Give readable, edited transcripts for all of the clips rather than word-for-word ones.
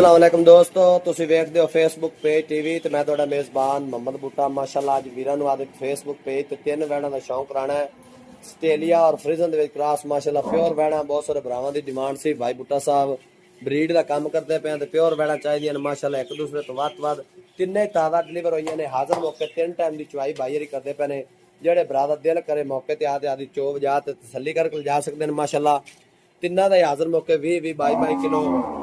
अस्सलाम वालेकुम दोस्तों, ਤੁਸੀਂ ਵੇਖਦੇ ਹੋ ਫੇਸਬੁੱਕ ਪੇਜ ਟੀਵੀ ਤੇ ਮੈਂ ਤੁਹਾਡਾ ਮੇਜ਼ਬਾਨ ਮੁਹੰਮਦ ਬੂਟਾ। ਮਾਸ਼ਾਅੱਲਾ ਅੱਜ ਵੀਰਾਂ ਨੂੰ ਆਦੇ ਫੇਸਬੁੱਕ ਪੇਜ ਤੇ ਤਿੰਨ ਵੈੜਾਂ ਦਾ ਸ਼ੌਂਕ ਕਰਾਣਾ ਹੈ। ਆਸਟ੍ਰੇਲੀਆ ਔਰ ਫਰੀਜ਼ਨ ਦੇ ਵਿੱਚ ਕ੍ਰਾਸ ਮਾਸ਼ਾਅੱਲਾ ਪਿਓਰ ਵੈੜਾਂ ਬਹੁਤ ਸਾਰੇ ਭਰਾਵਾਂ ਦੀ ਡਿਮਾਂਡ ਸੀ। ਭਾਈ ਬੂਟਾ ਸਾਹਿਬ ਬਰੀਡ ਦਾ ਕੰਮ ਕਰਦੇ ਪਏ ਤੇ ਪਿਓਰ ਵੈੜਾਂ ਚਾਹੀਦੀਆਂ ਨੇ ਮਾਸ਼ਾਅੱਲਾ ਇੱਕ ਦੂਸਰੇ ਤੋਂ ਵੱਧ ਤਿੰਨੇ ਤਾਜ਼ਾ ਡਿਲੀਵਰ ਹੋਈਆਂ ਨੇ। ਹਾਜ਼ਰ ਮੌਕੇ ਤਿੰਨ ਟਾਈਮ ਦੀ ਚੁਆਈ ਬਾਈਰੀ ਕਰਦੇ ਪਏ ਨੇ। ਜਿਹੜੇ ਭਰਾ ਦਾ ਦਿਲ ਕਰੇ ਮੌਕੇ ਤੇ ਆਦੀ ਚੋਬ ਜਾ ਤੇ ਤਸੱਲੀ ਕਰਕੇ ਜਾ ਸਕਦੇ ਨੇ। ਮਾਸ਼ਾਅੱਲਾ ਤਿੰਨਾਂ ਦਾ ਹਾਜ਼ਰ ਮੌਕੇ 20 22 ਕਿਲੋ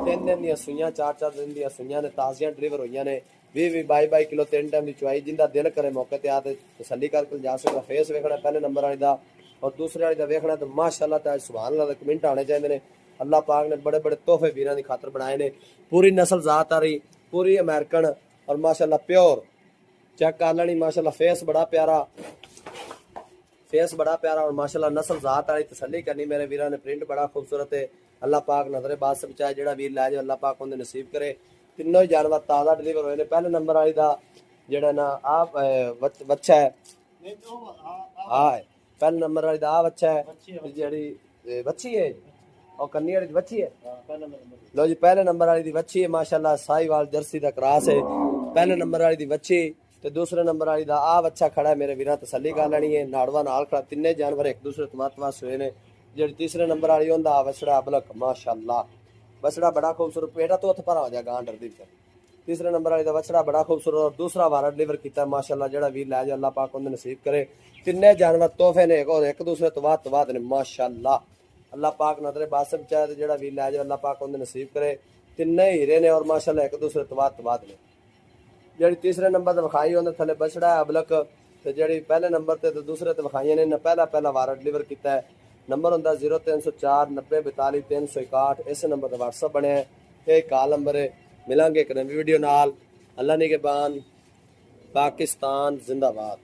ਤਿੰਨ ਦਿਨ ਦੀਆਂ ਸੂਈਆਂ 4 ਦਿਨ ਦੀਆਂ ਸੂਈਆਂ ਨੇ ਤਾਜ਼ੀਆਂ ਡਿਲੀਵਰ ਹੋਈਆਂ ਨੇ। 20 22 ਕਿਲੋ ਤਿੰਨ ਟਾਈਮ ਦੀ ਚੁਆਈ ਜਿੰਦਾ ਦਿਲ ਕਰੇ ਮੌਕੇ ਤੇ ਆ ਤੇ ਤਸੱਲੀ ਕਰਕੇ ਜਾ ਸਕਦਾ। ਫੇਸ ਵੇਖਣਾ ਪਹਿਲੇ ਨੰਬਰ ਵਾਲੀ ਦਾ और दूसरे वाली का वेखना तो माशाअल्लाह ताज सुभान अल्लाह के कमेंट आने चाहिए ने। अल्लाह पाक ने बड़े बड़े तोहफे वीरां दी खातर बनाए ने। पूरी नस्ल जात आ रही पूरी अमेरिकन और माशाअल्लाह प्योर चेक कर लेनी। माशाअल्लाह फेस बड़ा प्यारा और माशाअल्लाह नस्ल जात वाली तसल्ली करनी मेरे वीरां ने। प्रिंट बड़ा खूबसूरत है। अल्लाह पाक नजरे बाद से बचाए जेड़ा वीर लै जाए अल्लाह पाक उन्हें नसीब करे। तीनों ही जानवर ताज़ा डिलीवर हुए ने। पहले नंबर वाली का जेड़ा ना आप बच्चा है हाँ पहले नंबर वाली दा बच्चा है जी बच्ची है और कन्नी वाली बच्ची है। लो जी पहले नंबर वाली दी बच्ची है माशाअल्लाह साहिवाल जर्सी दा क्रॉस है। पहले नंबर वाली दी बच्ची ते दूसरे नंबर वाली दा आ बच्चा खड़ा है मेरे वीरां तसल्ली कर लेनी है। नाड़वा नाल खड़ा तीने जानवर एक दूसरे तो मत हुए ने। जी तीसरे नंबर वाली उनका बछड़ा अबलक माशाअल्लाह बछड़ा बड़ा खूबसूरत पेटा तो उत्थ भरा हो जाए गां डरदी। तीसरे नंबर वाली का बछड़ा बड़ा खूबसूरत और दूसरा वारा डिलीवर किया माशाअल्लाह जेड़ा वीर लै जाए अल्लाह पाक उन्हें नसीब करे। तिन्ने जानवर तोहफे ने और एक दूसरे तो बाद ने माशाअल्लाह अल्लाह पाक नजरे बासम चाहे जेड़ा वीर लै जाए अल्लाह पाक उन्हें नसीब करे। तिन्ने हीरे ने और माशाअल्लाह एक दूसरे तो बाद ने। जी तीसरे नंबर पर विखाई उन्हें थले बछड़ा है अबलक तो जी पहले नंबर पर तो दूसरे तो विखाइया ने पहला वारा डिलीवर किया है। नंबर होंगे 0304 90 42 361। इस नंबर पर व्हाट्सअप बने ये कॉल नंबर है। मिलांगे एक नवी वीडियो नाल। अल्लाह निगहबान पाकिस्तान जिंदाबाद।